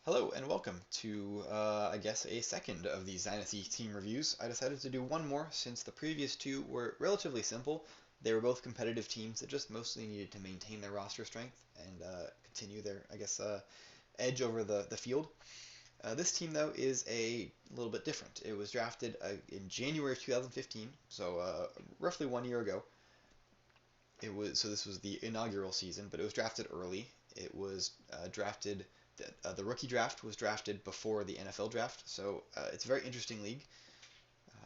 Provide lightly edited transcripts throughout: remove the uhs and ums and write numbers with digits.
Hello and welcome to, I guess, a second of these Dynasty team reviews. I decided to do one more since the previous two were relatively simple. They were both competitive teams that just mostly needed to maintain their roster strength and continue their, edge over the field. This team, though, is a little bit different. It was drafted in January of 2015, so roughly 1 year ago. This was the inaugural season, but it was drafted early. It was drafted the rookie draft was drafted before the NFL draft, so it's a very interesting league.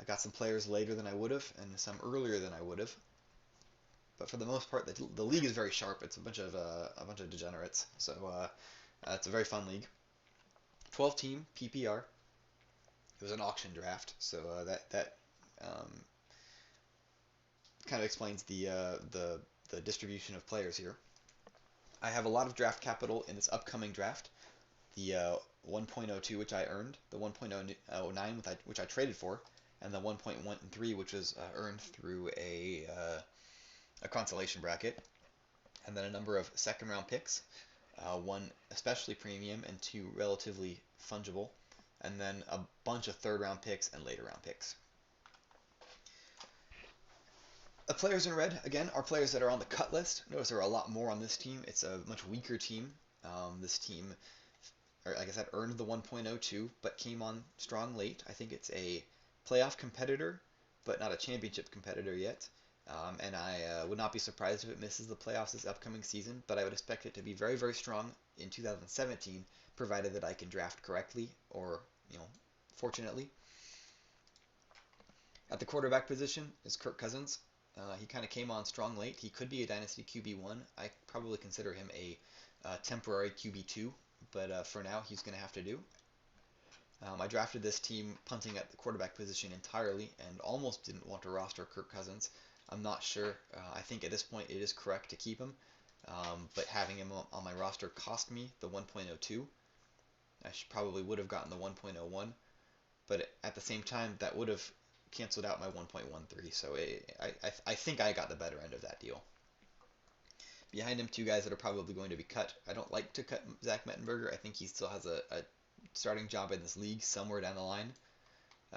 I got some players later than I would have, and some earlier than I would have. But for the most part, the league is very sharp. It's a bunch of degenerates, so it's a very fun league. 12 team PPR. It was an auction draft, so that um, kind of explains the distribution of players here. I have a lot of draft capital in this upcoming draft. The 1.02 which I earned, the 1.09 which I traded for, and the 1.13 which was earned through a consolation bracket, and then a number of second round picks, one especially premium and two relatively fungible, and then a bunch of third round picks and later round picks. The players in red, again, are players that are on the cut list. Notice there are a lot more on this team. It's a much weaker team. This team, or like I said, earned the 1.02, but came on strong late. I think it's a playoff competitor, but not a championship competitor yet. And I would not be surprised if it misses the playoffs this upcoming season, but I would expect it to be very, very strong in 2017, provided that I can draft correctly or, fortunately. At the quarterback position is Kirk Cousins. He kind of came on strong late. He could be a dynasty QB1. I probably consider him a temporary QB2, but for now he's going to have to do. I drafted this team punting at the quarterback position entirely and almost didn't want to roster Kirk Cousins. I'm not sure. I think at this point it is correct to keep him, but having him on my roster cost me the 1.02. Probably would have gotten the 1.01, but at the same time that would have canceled out my 1.13. So I think I got the better end of that deal. Behind him, two guys that are probably going to be cut. I don't like to cut Zach Mettenberger. I think he still has a starting job in this league somewhere down the line.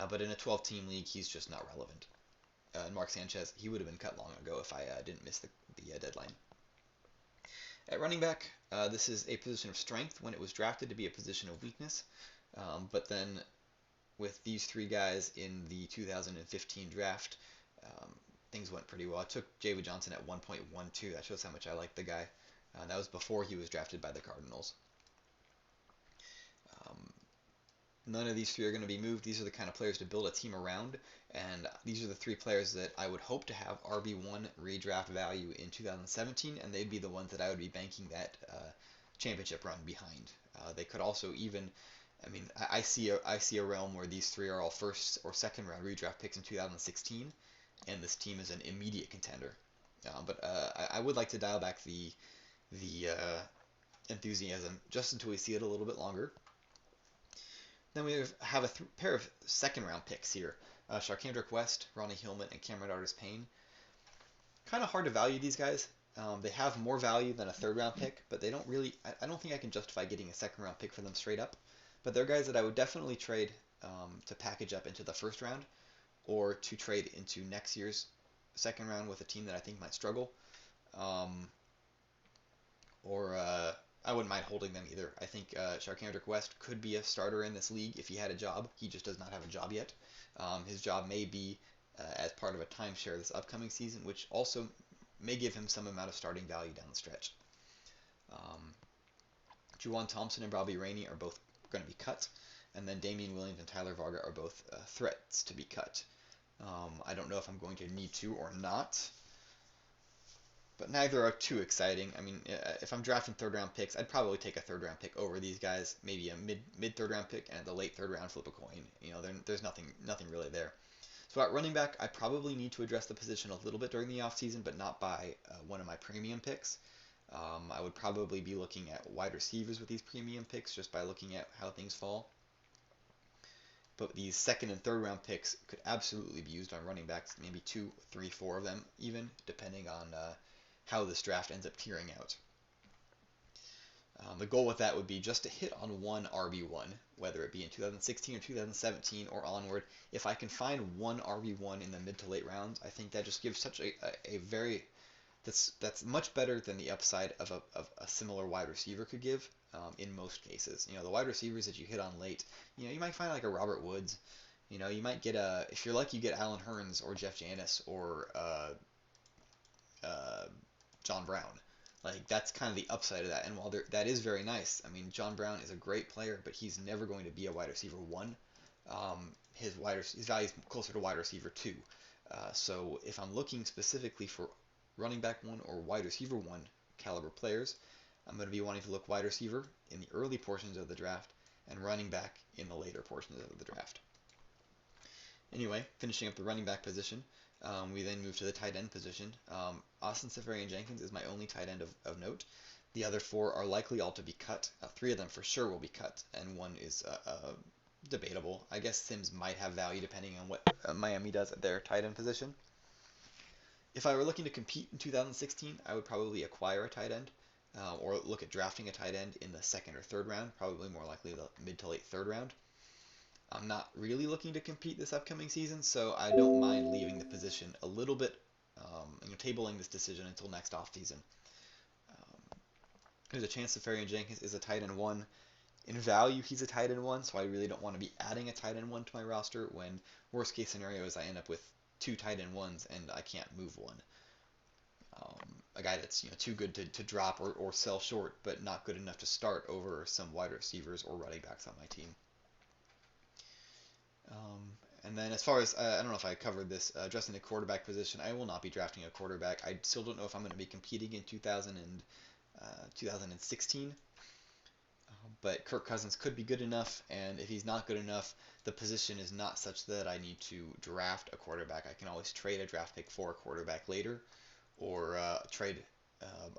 But in a 12-team league, he's just not relevant. And Mark Sanchez, he would have been cut long ago if I didn't miss the deadline. At running back, this is a position of strength when it was drafted to be a position of weakness. But then with these three guys in the 2015 draft, um, things went pretty well. I took David Johnson at 1.12. That shows how much I like the guy. That was before he was drafted by the Cardinals. Um, None of these three are going to be moved. These are the kind of players to build a team around, and these are the three players that I would hope to have RB1 redraft value in 2017, and they'd be the ones that I would be banking that championship run behind. They could also even, I see a realm where these three are all first or second round redraft picks in 2016, and this team is an immediate contender. But I would like to dial back the enthusiasm just until we see it a little bit longer. Then we have a pair of second round picks here. Sharkandrick West, Ronnie Hillman, and Cameron Artis-Payne. Kind of hard to value these guys. They have more value than a third round pick, but they don't really. I don't think I can justify getting a second round pick for them straight up. But they're guys that I would definitely trade to package up into the first round, or to trade into next year's second round with a team that I think might struggle. Um, or I wouldn't mind holding them either. I think Sharkandrick West could be a starter in this league if he had a job. He just does not have a job yet. His job may be as part of a timeshare this upcoming season, which also may give him some amount of starting value down the stretch. Um, Juwan Thompson and Robbie Rainey are both going to be cut, and then Damian Williams and Tyler Varga are both threats to be cut. I don't know if I'm going to need to or not, but neither are too exciting. I mean, if I'm drafting third round picks, I'd probably take a third round pick over these guys. Maybe a mid third round pick, and the late third round flip a coin. There's nothing really there. So at running back, I probably need to address the position a little bit during the offseason, but not by one of my premium picks. I would probably be looking at wide receivers with these premium picks just by looking at how things fall. But these second and third round picks could absolutely be used on running backs, maybe two, three, four of them even, depending on how this draft ends up tearing out. The goal with that would be just to hit on one RB1, whether it be in 2016 or 2017 or onward. If I can find one RB1 in the mid to late rounds, I think that just gives such a very that's much better than the upside of a similar wide receiver could give in most cases. The wide receivers that you hit on late, you might find like a Robert Woods. You might get if you're lucky, you get Alan Hearns or Jeff Janis or uh, John Brown. Like that's kind of the upside of that. And while that is very nice, I mean John Brown is a great player, but he's never going to be a wide receiver one. His value is closer to wide receiver two. So if I'm looking specifically for running back one or wide receiver one caliber players, I'm going to be wanting to look wide receiver in the early portions of the draft and running back in the later portions of the draft. Anyway, finishing up the running back position, we then move to the tight end position. Austin Seferian-Jenkins is my only tight end of note. The other four are likely all to be cut. Three of them for sure will be cut, and one is debatable. I guess Sims might have value depending on what Miami does at their tight end position. If I were looking to compete in 2016, I would probably acquire a tight end or look at drafting a tight end in the second or third round, probably more likely the mid to late third round. I'm not really looking to compete this upcoming season, so I don't mind leaving the position a little bit, tabling this decision until next offseason. There's a chance that Seferian-Jenkins is a tight end one. In value, he's a tight end one, so I really don't want to be adding a tight end one to my roster when worst case scenario is I end up with two tight end ones and I can't move one. A guy that's too good to drop or sell short, but not good enough to start over some wide receivers or running backs on my team. And then as far as, I don't know if I covered this, addressing the quarterback position, I will not be drafting a quarterback. I still don't know if I'm going to be competing in 2016. But Kirk Cousins could be good enough, and if he's not good enough, the position is not such that I need to draft a quarterback. I can always trade a draft pick for a quarterback later, or trade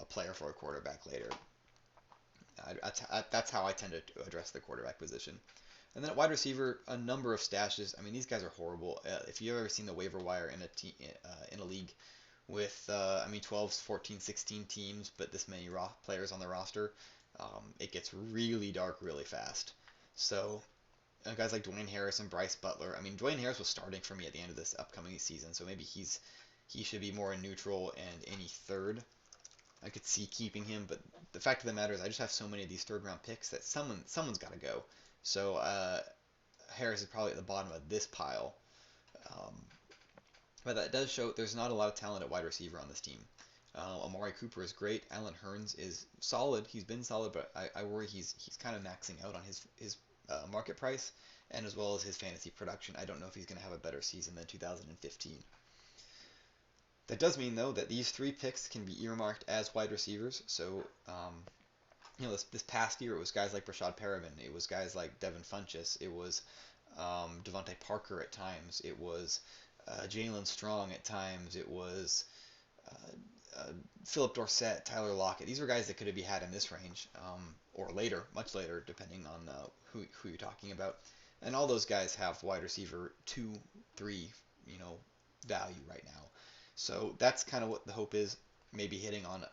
a player for a quarterback later. That's how I tend to address the quarterback position. And then at wide receiver, a number of stashes. I mean, these guys are horrible. If you've ever seen the waiver wire in a league with 12, 14, 16 teams, but this many players on the roster, it gets really dark really fast. So guys like Dwayne Harris and Bryce Butler. I mean, Dwayne Harris was starting for me at the end of this upcoming season, so maybe he should be more in neutral and any third. I could see keeping him, but the fact of the matter is I just have so many of these third round picks that someone's got to go. So Harris is probably at the bottom of this pile. But that does show there's not a lot of talent at wide receiver on this team. Amari Cooper is great. Alan Hearns is solid. He's been solid, but I worry he's kind of maxing out on his market price and as well as his fantasy production. I don't know if he's going to have a better season than 2015. That does mean, though, that these three picks can be earmarked as wide receivers. So, this past year it was guys like Brashad Perriman. It was guys like Devin Funchess. It was Devontae Parker at times. It was Jalen Strong at times. It was Philip Dorsett, Tyler Lockett. These were guys that could be had in this range or later, much later, depending on who you're talking about. And all those guys have wide receiver 2, 3, value right now. So that's kind of what the hope is. Maybe hitting on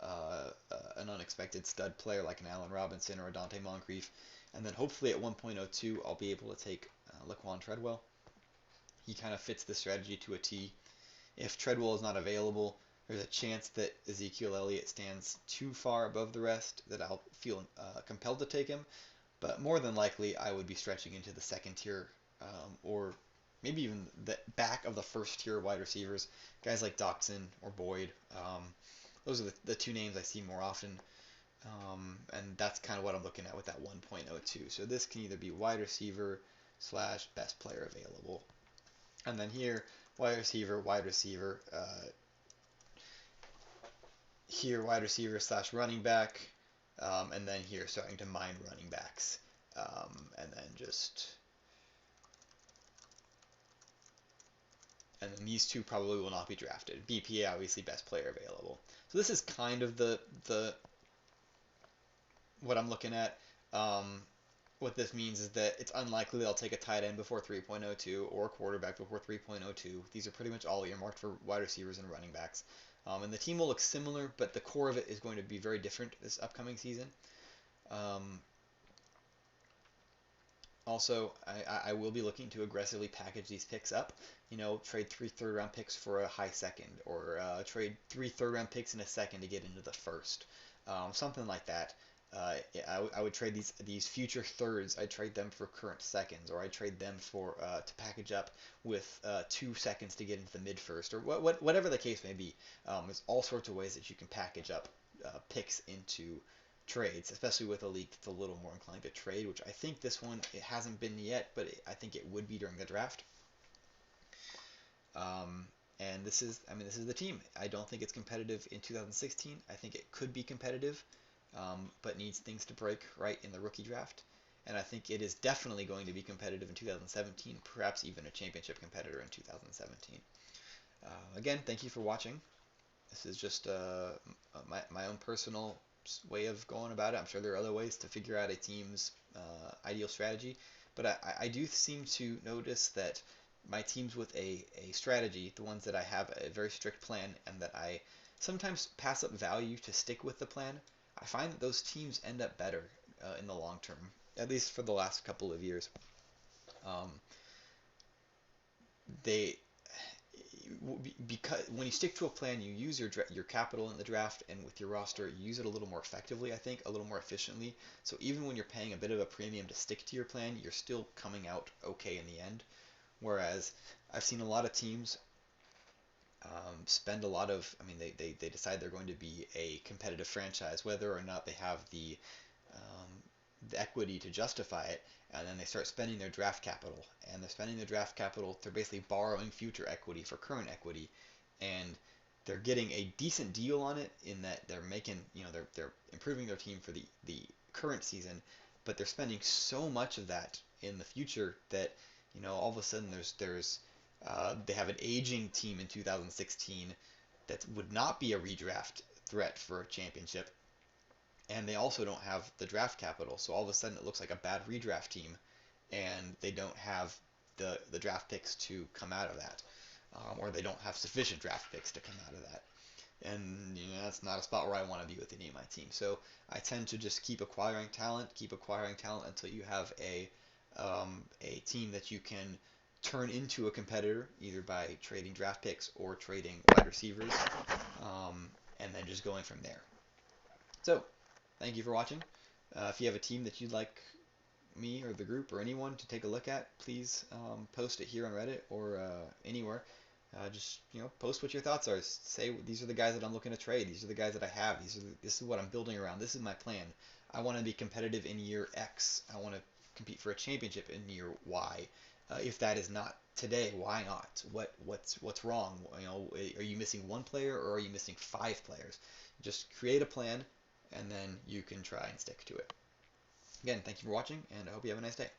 an unexpected stud player like an Allen Robinson or a Dante Moncrief. And then hopefully at 1.02 I'll be able to take Laquan Treadwell. He kind of fits the strategy to a T. If Treadwell is not available, there's a chance that Ezekiel Elliott stands too far above the rest that I'll feel compelled to take him. But more than likely, I would be stretching into the second tier or maybe even the back of the first tier wide receivers. Guys like Doxson or Boyd. Those are the two names I see more often. And that's kind of what I'm looking at with that 1.02. So this can either be wide receiver / best player available. And then here, wide receiver, here wide receiver / running back, and then here starting to mine running backs, and then these two probably will not be drafted. BPA obviously best player available. So this is kind of the what I'm looking at. What this means is that it's unlikely that I'll take a tight end before 3.02 or a quarterback before 3.02. These are pretty much all earmarked for wide receivers and running backs. And the team will look similar, but the core of it is going to be very different this upcoming season. Um, Also, I will be looking to aggressively package these picks up. Trade three third round picks for a high second, or trade three third round picks in a second to get into the first. Something like that. I would trade these future thirds. I trade them for current seconds, or I trade them for to package up with 2 seconds to get into the mid first, or whatever the case may be. There's all sorts of ways that you can package up picks into trades, especially with a league that's a little more inclined to trade, which I think this one it hasn't been yet, but I think it would be during the draft. Um, and this is the team. I don't think it's competitive in 2016. I think it could be competitive, but needs things to break right in the rookie draft. And I think it is definitely going to be competitive in 2017, perhaps even a championship competitor in 2017. Again, thank you for watching. This is just my own personal way of going about it. I'm sure there are other ways to figure out a team's ideal strategy, but I do seem to notice that my teams with a strategy, the ones that I have a very strict plan and that I sometimes pass up value to stick with the plan, I find that those teams end up better in the long term, at least for the last couple of years. Um, they because when you stick to a plan, you use your capital in the draft, and with your roster, you use it a little more effectively. I think a little more efficiently. So even when you're paying a bit of a premium to stick to your plan, you're still coming out okay in the end. Whereas I've seen a lot of teams spend a lot of. I mean, they decide they're going to be a competitive franchise, whether or not they have um, the equity to justify it, and then they start spending their draft capital. And they're spending their draft capital, they're basically borrowing future equity for current equity, and they're getting a decent deal on it in that they're making, they're improving their team for the current season, but they're spending so much of that in the future that, all of a sudden they have an aging team in 2016 that would not be a redraft threat for a championship, and they also don't have the draft capital. So all of a sudden, it looks like a bad redraft team, and they don't have the draft picks to come out of that, or they don't have sufficient draft picks to come out of that. And that's not a spot where I want to be with any of my team. So I tend to just keep acquiring talent until you have a team that you can turn into a competitor, either by trading draft picks or trading wide receivers, and then just going from there. So, thank you for watching. If you have a team that you'd like me or the group or anyone to take a look at, please post it here on Reddit or anywhere. Just post what your thoughts are. Say these are the guys that I'm looking to trade. These are the guys that I have. This is what I'm building around. This is my plan. I want to be competitive in year X. I want to compete for a championship in year Y. If that is not today, why not? What's wrong? Are you missing one player or are you missing 5 players? Just create a plan, and then you can try and stick to it. Again, thank you for watching, and I hope you have a nice day.